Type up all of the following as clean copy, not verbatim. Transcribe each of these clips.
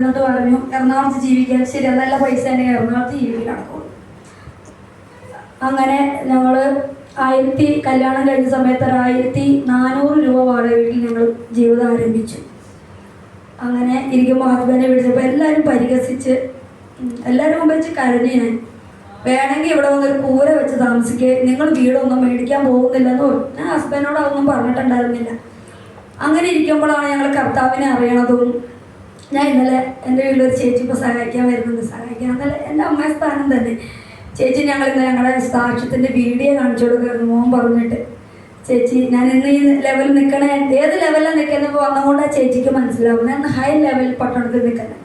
എന്നിട്ട് പറഞ്ഞു എറണാകുളത്ത് ജീവിക്കാൻ. ശരി, നല്ല പൈസ ഉണ്ടെങ്കിൽ എറണാകുളത്ത് ജീവിക്കാൻ നടക്കുള്ളൂ. അങ്ങനെ ഞങ്ങൾ കല്യാണം കഴിഞ്ഞ സമയത്ത് 1400 രൂപ വാടക വീട്ടിൽ ഞങ്ങൾ ജീവിതം ആരംഭിച്ചു. അങ്ങനെ ഇരിക്കുമ്പോൾ ഹസ്ബൻഡിനെ വിളിച്ചപ്പോൾ എല്ലാവരും പരിഹസിച്ച്, എല്ലാവരും മുമ്പ് വെച്ച് കരഞ്ഞു. ഞാൻ വേണമെങ്കിൽ ഇവിടെ വന്നൊരു കൂര വെച്ച് താമസിക്കുക, നിങ്ങൾ വീടൊന്നും മേടിക്കാൻ പോകുന്നില്ലെന്ന് ഞാൻ ഹസ്ബൻഡിനോട് അതൊന്നും പറഞ്ഞിട്ടുണ്ടായിരുന്നില്ല. അങ്ങനെ ഇരിക്കുമ്പോഴാണ് ഞങ്ങൾ കർത്താവിനെ അറിയണതും. ഞാൻ ഇന്നലെ എൻ്റെ വീട്ടിലൊരു ചേച്ചി ഇപ്പോൾ സഹായിക്കാൻ വരുന്നുണ്ട്. സഹായിക്കാൻ എന്നല്ല, എൻ്റെ അമ്മയെ സ്ഥാനം തന്നെ. ചേച്ചി ഞങ്ങൾ ഇന്ന് ഞങ്ങളുടെ സാക്ഷ്യത്തിൻ്റെ വീഡിയോ കാണിച്ചു കൊടുക്കുമായിരുന്നു. മോൻ പറഞ്ഞിട്ട്, ചേച്ചി ഞാൻ ഇന്ന് ഈ ലെവലിൽ നിൽക്കണേ, ഏത് ലെവലിലാണ് നിൽക്കുന്നപ്പോൾ വന്നുകൊണ്ട് ആ ചേച്ചിക്ക് മനസ്സിലാവും ഞാൻ ഹൈ ലെവൽ പട്ടണത്തിൽ നിൽക്കുന്നത്.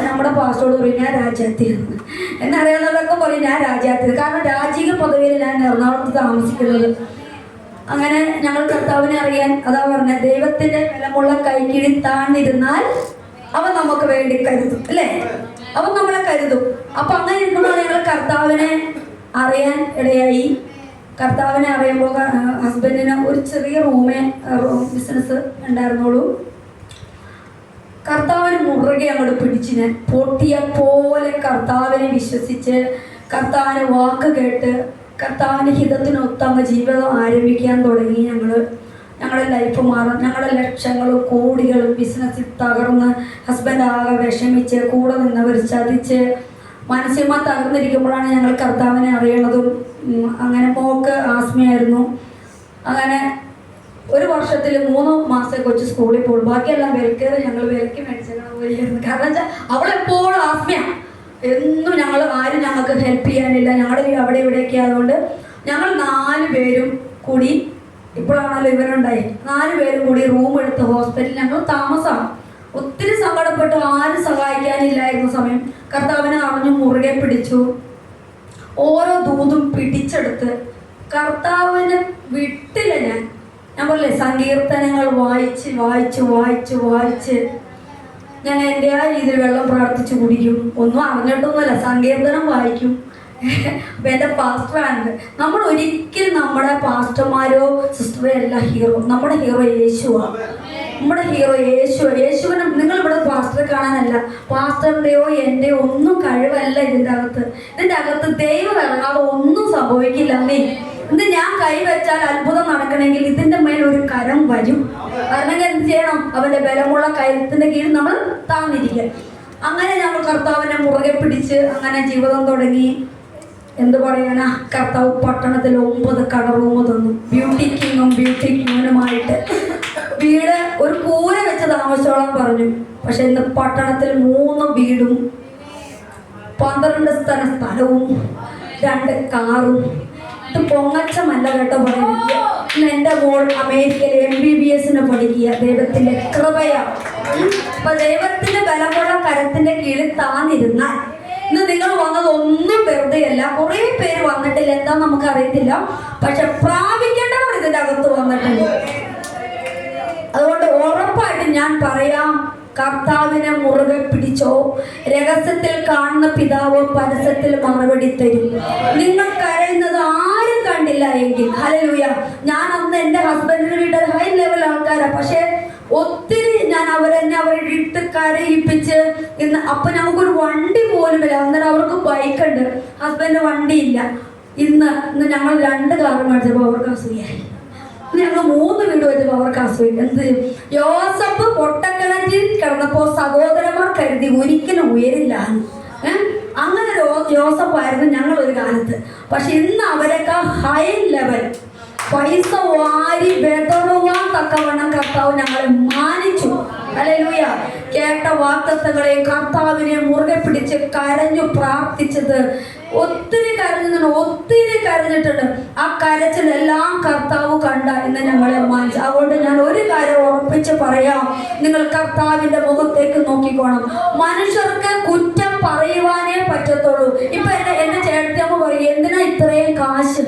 നമ്മുടെ പാസ്റ്റോട് പറയും ഞാൻ രാജ്യാർത്ഥിയാണ്, എന്നറിയാവുന്നവരൊക്കെ പറയും ഞാൻ രാജ്യാർത്ഥി. കാരണം രാജീക പദവിയിൽ ഞാൻ എറണാകുളത്ത് താമസിക്കുന്നത്. അങ്ങനെ ഞങ്ങൾ കർത്താവിനെ അറിയാൻ അതാ പറഞ്ഞ ദൈവത്തിൻ്റെ ബലമുള്ള കൈക്കിഴി താഴ്ന്നിരുന്നാൽ അവൻ നമുക്ക് വേണ്ടി കരുതും, അല്ലേ? അവൻ നമ്മളെ കരുതും. അപ്പം അങ്ങനെ ഇരിക്കുമ്പോൾ ഞങ്ങൾ കർത്താവിനെ അറിയാൻ ഇടയായി. കർത്താവിനെ അറിയുമ്പോൾ ഹസ്ബൻഡിന് ഒരു ചെറിയ ബിസിനസ് ഉണ്ടായിരുന്നുള്ളൂ. കർത്താവിന് മുറുകെ അങ്ങോട്ട് പിടിച്ച് ഞാൻ പൊട്ടിയ പോലെ കർത്താവിനെ വിശ്വസിച്ച് കർത്താവിന് വാക്ക് കേട്ട് കർത്താവിൻ്റെ ഹിതത്തിനൊത്തങ്ങ് ജീവിതം ആരംഭിക്കാൻ തുടങ്ങി. ഞങ്ങളുടെ ലൈഫ് മാറും. ഞങ്ങളുടെ ലക്ഷങ്ങളും കോടികളും ബിസിനസ്സിൽ തകർന്ന് ഹസ്ബൻഡ് ആകെ വിഷമിച്ച് കൂടെ നിന്നവർ ചതിച്ച് മാനസികമായി തകർന്നിരിക്കുമ്പോഴാണ് ഞങ്ങൾ കർത്താവിനെ അറിയണതും. അങ്ങനെ മോക്ക് ആസ്മയായിരുന്നു. അങ്ങനെ ഒരു വർഷത്തിൽ 3 മാസം കൊച്ചു സ്കൂളിൽ പോകും. ബാക്കിയെല്ലാം വിലക്കേറി ഞങ്ങൾ വിലക്ക് മേടിച്ചാണ് പോലെയായിരുന്നു. കാരണം വെച്ചാൽ അവളെപ്പോഴും ആസ്മയാണ്. എന്നും ആരും ഞങ്ങൾക്ക് ഹെൽപ്പ് ചെയ്യാനില്ല. ഞങ്ങളുടെ അവിടെ ഇവിടെയൊക്കെ ആയതുകൊണ്ട് ഞങ്ങൾ 4 പേരും കൂടി, ഇപ്പോഴാണല്ലോ ഇവരുണ്ടായി, 4 പേരും കൂടി റൂം എടുത്ത് ഹോസ്പിറ്റലിൽ ഞങ്ങൾ താമസമാണ്. ഒത്തിരി സങ്കടപ്പെട്ടു. ആരും സഹായിക്കാനില്ലായിരുന്ന സമയം കർത്താവിനെ അറിഞ്ഞു മുറുകെ പിടിച്ചു. ഓരോ ദൂതും പിടിച്ചെടുത്ത് കർത്താവിനെ വിട്ടില്ല. ഞാൻ പറയില്ലേ, സങ്കീർത്തനങ്ങൾ വായിച്ച് വായിച്ച് വായിച്ച് വായിച്ച് ഞാൻ എൻ്റെ ആ രീതിയിൽ വെള്ളം പ്രാർത്ഥിച്ച് കുടിക്കും. ഒന്നും അറിഞ്ഞിട്ടൊന്നുമല്ല, സങ്കീർത്തനം വായിക്കും. അപ്പം എൻ്റെ പാസ്റ്ററാണ്. നമ്മൾ ഒരിക്കലും നമ്മുടെ പാസ്റ്റർമാരോ സിസ്റ്ററോ അല്ല ഹീറോ. നമ്മുടെ ഹീറോ യേശുവാണ്. നമ്മുടെ ഹീറോ യേശുവിനെ നിങ്ങൾ ഇവിടെ പാസ്റ്ററെ കാണാനല്ല, പാസ്റ്ററിൻ്റെയോ എൻ്റെയോ ഒന്നും കഴിവല്ല ഇതിൻ്റെ അകത്ത് ദൈവം ഇറങ്ങാതെ ഒന്നും സംഭവിക്കില്ല. ഇന്ന് ഞാൻ കൈവച്ചാൽ അത്ഭുതം നടക്കണമെങ്കിൽ ഇതിൻ്റെ മേൽ ഒരു കരം വരും. അല്ലെങ്കിൽ എന്ത് ചെയ്യണം? അവൻ്റെ ബലമുള്ള കയത്തിൻ്റെ കീഴിൽ നമ്മൾ താന്നിരിക്കുക. അങ്ങനെ ഞങ്ങൾ കർത്താവിനെ മുറുകെ പിടിച്ച് അങ്ങനെ ജീവിതം തുടങ്ങി. എന്ത് പറയാനാ, കർത്താവ് പട്ടണത്തിൽ 9 കട റൂം തന്നു. ബ്യൂട്ടി ക്യൂനുമായിട്ട് വീട് ഒരു കൂര വെച്ച് താമസിച്ചോളാൻ പറഞ്ഞു. പക്ഷെ ഇന്ന് പട്ടണത്തിൽ 3 വീടും 12 സ്ഥലവും 2 കാറും. ഇത് പൊങ്ങച്ചമല്ല കേട്ടോ പറയുന്നത്. ഇന്ന് എൻ്റെ മോൾ അമേരിക്കയിൽ MBBS പഠിക്കുക. ദൈവത്തിൻ്റെ കൃപയാണ്. അപ്പൊ ദൈവത്തിന്റെ ബലമുള്ള കരത്തിന്റെ കീഴിൽ താന്നിരുന്നാൽ ഇന്ന് നിങ്ങൾ വന്നത് ഒന്നും വെറുതെയല്ല. കുറേ പേര് വന്നിട്ടില്ല, എന്താ നമുക്ക് അറിയത്തില്ല. പക്ഷെ പ്രാപിക്കേണ്ടവർ ഇതിൻ്റെ അകത്ത് വന്നിട്ടുണ്ട്. അതുകൊണ്ട് ഉറപ്പായിട്ട് ഞാൻ പറയാം, കർത്താവിനെ മുറുകെ പിടിച്ചോ. രഹസ്യത്തിൽ കാണുന്ന പിതാവ് പരസ്യത്തിൽ മറുപടി തരും. നിങ്ങൾ കരയുന്നത് ആരും കണ്ടില്ല എങ്കിൽ ഹല്ലേലൂയ. ഞാൻ അന്ന് എൻ്റെ ഹസ്ബൻഡിന്റെ വീട്ടിൽ ഹൈ ലെവൽ ആൾക്കാരാണ്. പക്ഷെ ഒത്തിരി ഞാൻ അവരുടെ ഇട്ട് കരയിപ്പിച്ച് ഇന്ന് അപ്പൊ നമുക്കൊരു വണ്ടി പോലും ഇല്ല. അന്നേരം അവർക്ക് ബൈക്കുണ്ട്, ഹസ്ബൻഡ് വണ്ടിയില്ല. ഇന്ന് ഞങ്ങൾ 2 കാർ മേടിച്ചപ്പോൾ അവർക്ക് അസൂയായി. ഞങ്ങൾ 3 വീട് വെച്ചപ്പോൾ അവർക്ക് അസൂയ. എന്ത് യോസഫ് പൊട്ടക്കിണറ്റിൽ കിടന്നപ്പോൾ സഹോദരന്മാർ കരുതി ഒരിക്കലും ഉയരില്ല. അങ്ങനെ യോസഫായിരുന്നു ഞങ്ങൾ ഒരു കാലത്ത്. പക്ഷെ ഇന്ന് അവരൊക്കെ ഹൈ ലെവൽ പൈസ വാരി ബെതറുവാൻ തക്കവണ്ണം കർത്താവ് ഞങ്ങളെ മാനിച്ചു. ഹല്ലേലൂയ. കേട്ട വാഗ്ദത്തങ്ങളെ കർത്താവിനെ മുറുകെ പിടിച്ച് കരഞ്ഞു പ്രാർത്ഥിച്ചത് ഒത്തിരി കരഞ്ഞിട്ടുണ്ട്. ആ കരച്ചിലെല്ലാം കർത്താവ് കണ്ട ഇന്ന് ഞങ്ങളെ മാനിച്ചു. അതുകൊണ്ട് ഞാൻ ഒരു കാര്യം ഉറപ്പിച്ച് പറയാം, നിങ്ങൾ കർത്താവിന്റെ മുഖത്തേക്ക് നോക്കിക്കോണം. മനുഷ്യർക്ക് കുറ്റം പറയുവാനേ പറ്റത്തുള്ളൂ. ഇപ്പൊ എന്റെ ചേട്ടത്തിയമ്മ പറയും, എന്തിനാ ഇത്രയും കാശ്,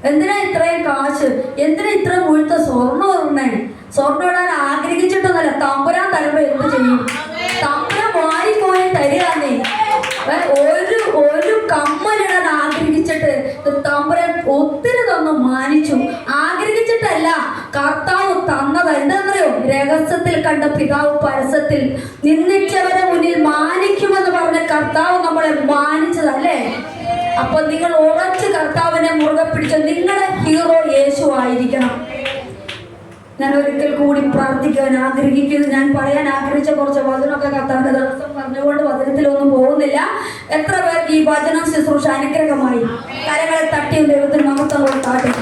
എന്തിനാ ഇത്ര മുഴുത്ത സ്വർണ്ണം ഇടണേ? സ്വർണ്ണം ഇടാൻ ആഗ്രഹിച്ചിട്ടൊന്നല്ല, തമ്പുരാൻ തരുമ്പോ എന്ത് ചെയ്യും? തമ്പുരാൻ വാരിപ്പോയി തരികയാന്നേ. ഒരു കമ്മലിടാൻ ആഗ്രഹിച്ചിട്ട് തമ്പുരാൻ ഒത്തിരി തന്നു മാനിച്ചു. ആഗ്രഹിച്ചിട്ടല്ല, കർത്താവ് തന്നത്. എന്താണെന്നറിയോ? രഹസ്യത്തിൽ കണ്ട പിതാവ് പരസ്യത്തിൽ നിന്ദിച്ചവരെ മുന്നിൽ മാനിക്കുമെന്ന് പറഞ്ഞ കർത്താവ് നമ്മളെ മാനിച്ചതല്ലേ. അപ്പൊ നിങ്ങൾ ഉറച്ച് കർത്താവിനെ മുറുകെ പിടിച്ച നിങ്ങളുടെ ഹീറോ യേശു ആയിരിക്കണം. ഞാൻ ഒരിക്കൽ കൂടി പ്രാർത്ഥിക്കാൻ ആഗ്രഹിക്കുന്നു. ഞാൻ പറയാൻ ആഗ്രഹിച്ച കുറച്ച് വചനമൊക്കെ കർത്താവിന്റെ ദിവസം പറഞ്ഞുകൊണ്ട് വചനത്തിലൊന്നും പോകുന്നില്ല. എത്ര പേർക്ക് ഈ വചനം ശുശ്രൂഷ അനുഗ്രഹമായി? കരങ്ങളെ തട്ടി ദൈവത്തിന് മഹത്വം കൊടുത്താട്ടെ.